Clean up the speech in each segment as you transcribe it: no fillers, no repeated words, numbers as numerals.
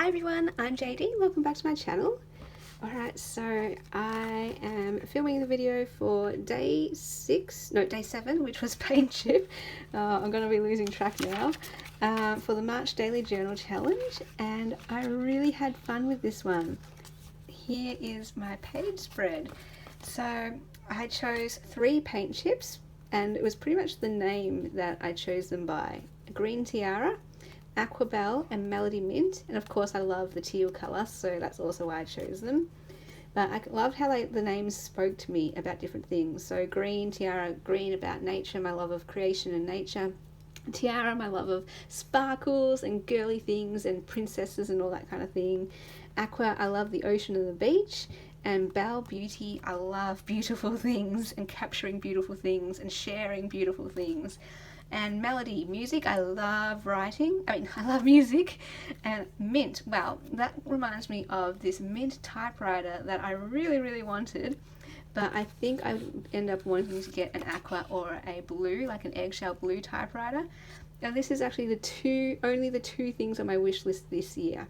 Hi everyone, I'm JD. Welcome back to my channel. Alright, so I am filming the video for day 7, which was paint chip. I'm going to be losing track now. For the March Daily Journal Challenge, and I really had fun with this one. Here is my page spread. So I chose 3 paint chips, and it was pretty much the name that I chose them by. Green Tiara, Aquabelle and Melody Mint, and of course I love the teal colour, so that's also why I chose them. But I loved how the names spoke to me about different things. So Green Tiara, green about nature, my love of creation and nature. Tiara, my love of sparkles and girly things and princesses and all that kind of thing. Aqua, I love the ocean and the beach. And Belle, beauty, I love beautiful things and capturing beautiful things and sharing beautiful things. And Melody, music, I love writing. I love music. And Mint, well, that reminds me of this Mint typewriter that I really wanted, but I think I would end up wanting to get an aqua or a blue, like an eggshell blue typewriter. Now this is actually only the two things on my wish list this year.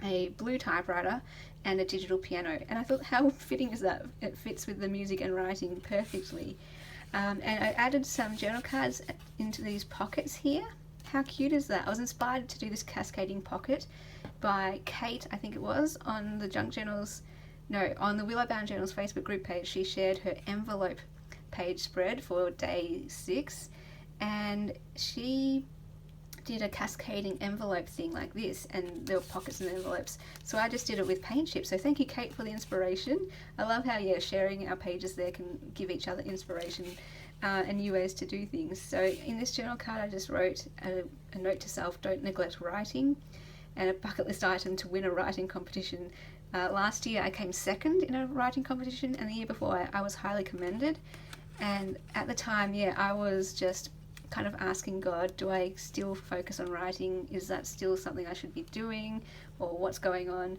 A blue typewriter and a digital piano. And I thought, how fitting is that? It fits with the music and writing perfectly. And I added some journal cards into these pockets here. How cute is that? I was inspired to do this cascading pocket by Kate, I think it was, on the on the Willowbound Journals Facebook group page. She shared her envelope page spread for day 6, and she did a cascading envelope thing like this, and there were pockets and envelopes, so I just did it with paint chips. So thank you, Kate, for the inspiration. I love how sharing our pages there can give each other inspiration and new ways to do things. So in this journal card I just wrote a note to self: don't neglect writing, and a bucket list item to win a writing competition. Last year I came second in a writing competition, and the year before I was highly commended. And at the time, I was just kind of asking God, do I still focus on writing? Is that still something I should be doing, or what's going on?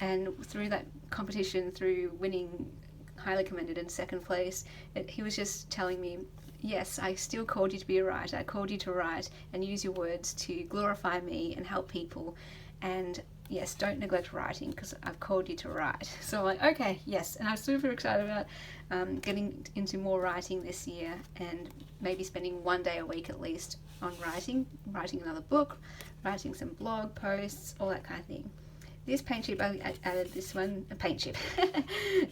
And through that competition, through winning highly commended in second place, he was just telling me, yes, I still called you to be a writer. I called you to write and use your words to glorify me and help people. And yes, don't neglect writing, because I've called you to write. So I'm like, okay, yes. And I'm super excited about getting into more writing this year, and maybe spending one day a week at least on writing another book, writing some blog posts, all that kind of thing. This paint chip, I added this one, a paint chip,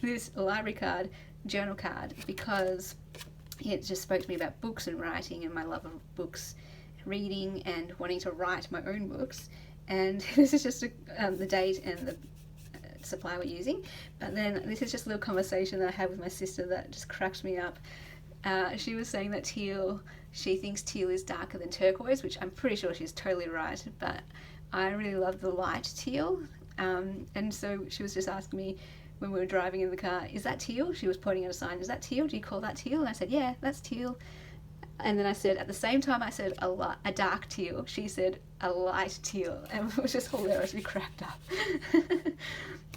this library card, journal card, because it just spoke to me about books and writing and my love of books, reading and wanting to write my own books. And this is just the date and the supply we're using. But then this is just a little conversation that I had with my sister that just cracked me up. She was saying that she thinks teal is darker than turquoise, which I'm pretty sure she's totally right, but I really love the light teal. And so she was just asking me when we were driving in the car, is that teal? She was pointing at a sign, is that teal? Do you call that teal? And I said, yeah, that's teal. And then I said, at the same time I said a dark teal, she said a light teal, and it was just hilarious. We cracked up.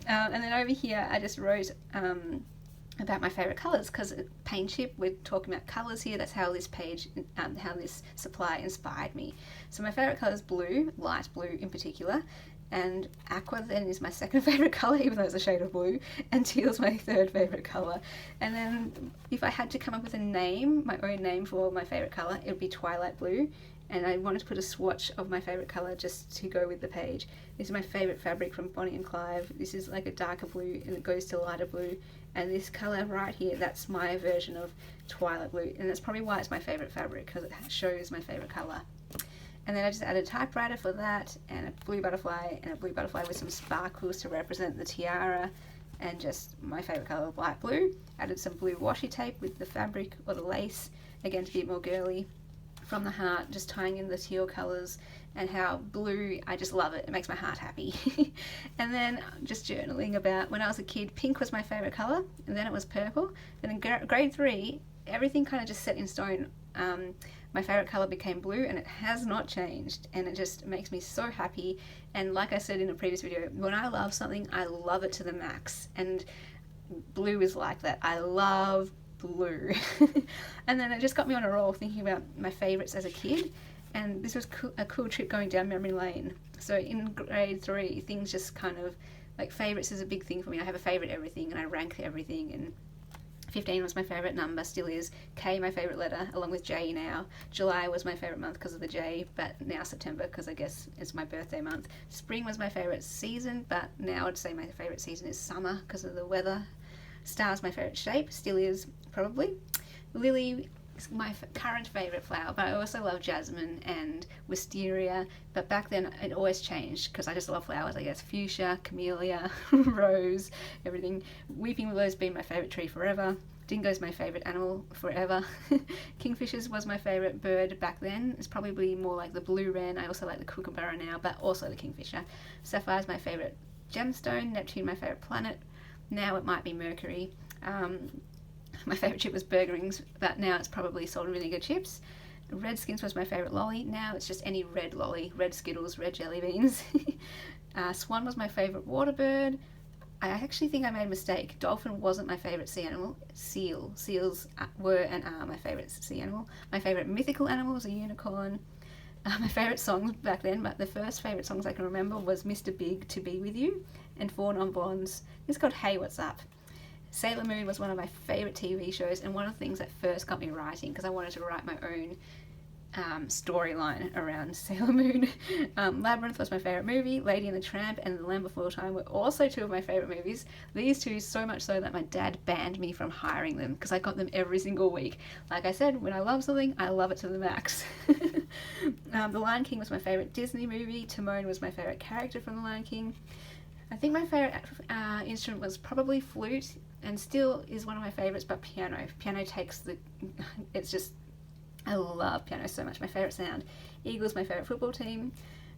And then over here I just wrote about my favourite colours, because paint chip, we're talking about colours here. That's how this page, how this supply inspired me. So my favourite colour is blue, light blue in particular, and aqua then is my second favourite colour, even though it's a shade of blue, and teal is my third favourite colour. And then if I had to come up with a name, my own name for my favourite colour, it would be twilight blue. And I wanted to put a swatch of my favourite colour just to go with the page. This is my favourite fabric from Bonnie and Clive. This is like a darker blue and it goes to lighter blue. And this colour right here, that's my version of twilight blue. And that's probably why it's my favourite fabric, because it shows my favourite colour. And then I just added a typewriter for that, and a blue butterfly with some sparkles to represent the tiara, and just my favourite colour of light blue. Added some blue washi tape with the fabric or the lace, again to be a bit more girly. From the heart, just tying in the teal colours, and how blue, I just love it. It makes my heart happy. And then just journaling about when I was a kid, pink was my favourite colour, and then it was purple. And in grade 3, everything kind of just set in stone. My favourite colour became blue, and it has not changed, and it just makes me so happy. And like I said in a previous video, when I love something, I love it to the max, and blue is like that. I love blue. And then it just got me on a roll thinking about my favourites as a kid, and this was a cool trip going down memory lane. So in grade 3, things just kind of, like, favourites is a big thing for me. I have a favourite everything, and I rank everything, and 15 was my favourite number, still is. K, my favourite letter, along with J now. July was my favourite month because of the J, but now September because I guess it's my birthday month. Spring was my favourite season, but now I'd say my favourite season is summer because of the weather. Star's my favourite shape, still is, probably. Lily is my current favourite flower, but I also love jasmine and wisteria, but back then it always changed because I just love flowers, I guess. Fuchsia, camellia, rose, everything. Weeping willow's been my favourite tree forever. Dingo's my favourite animal forever. Kingfishers was my favourite bird back then. It's probably more like the blue wren. I also like the kookaburra now, but also the kingfisher. Sapphire's my favourite gemstone. Neptune my favourite planet. Now it might be Mercury. My favourite chip was Burger Rings, but now it's probably salt and vinegar chips. Redskins was my favourite lolly. Now it's just any red lolly. Red Skittles, red jelly beans. Swan was my favourite water bird. I actually think I made a mistake. Dolphin wasn't my favourite sea animal. Seal. Seals were and are my favourite sea animal. My favourite mythical animal was a unicorn. My favourite songs back then, but the first favourite songs I can remember was Mr. Big, To Be With You, and Four Non-Blondes. It's called Hey What's Up. Sailor Moon was one of my favourite TV shows, and one of the things that first got me writing, because I wanted to write my own storyline around Sailor Moon. Labyrinth was my favourite movie. Lady and the Tramp and The Land Before Time were also two of my favourite movies. These two so much so that my dad banned me from hiring them because I got them every single week. Like I said, when I love something, I love it to the max. The Lion King was my favourite Disney movie. Timon was my favourite character from The Lion King. I think my favourite instrument was probably flute, and still is one of my favourites, but piano. Piano takes the... it's just... I love piano so much. My favourite sound. Eagles, my favourite football team.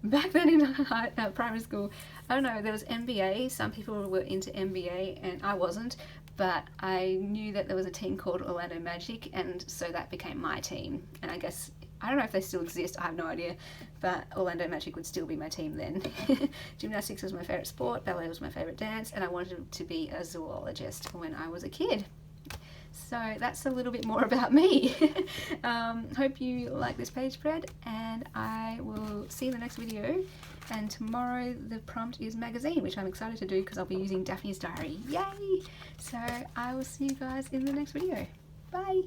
Back then in primary school, I don't know, there was NBA. Some people were into NBA and I wasn't, but I knew that there was a team called Orlando Magic, and so that became my team. And I guess, I don't know if they still exist, I have no idea, but Orlando Magic would still be my team then. Gymnastics was my favourite sport, ballet was my favourite dance, and I wanted to be a zoologist when I was a kid. So that's a little bit more about me. Hope you like this page spread, and I will see you in the next video. And tomorrow the prompt is magazine, which I'm excited to do because I'll be using Daphne's Diary. Yay! So I will see you guys in the next video. Bye!